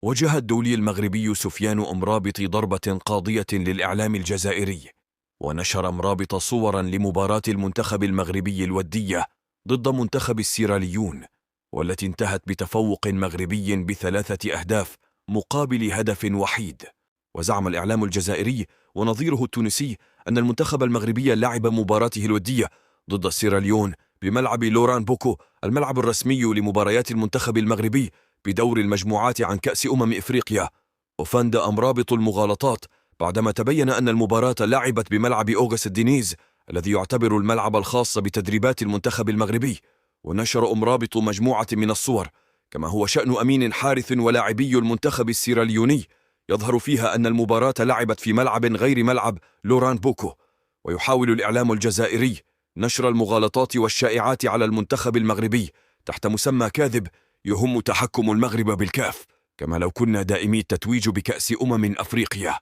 وجه الدولي المغربي سفيان أمرابط ضربة قاضية للإعلام الجزائري، ونشر أمرابط صورا لمباراة المنتخب المغربي الودية ضد منتخب السيراليون، والتي انتهت بتفوق مغربي ب3 أهداف مقابل هدف وحيد. وزعم الإعلام الجزائري ونظيره التونسي أن المنتخب المغربي لعب مباراته الودية ضد السيراليون بملعب لوران بوكو، الملعب الرسمي لمباريات المنتخب المغربي بدور المجموعات عن كأس إفريقيا. وفند أمرابط المغالطات بعدما تبين أن المباراة لعبت بملعب أوغاس دينيز الذي يعتبر الملعب الخاص بتدريبات المنتخب المغربي. ونشر أمرابط مجموعة من الصور، كما هو شأن أمين حارث ولاعبي المنتخب السيراليوني، يظهر فيها أن المباراة لعبت في ملعب غير ملعب لوران بوكو. ويحاول الإعلام الجزائري نشر المغالطات والشائعات على المنتخب المغربي تحت مسمى كاذب يهم تحكم المغرب بالكاف، كما لو كنا دائمي التتويج بكأس أفريقيا.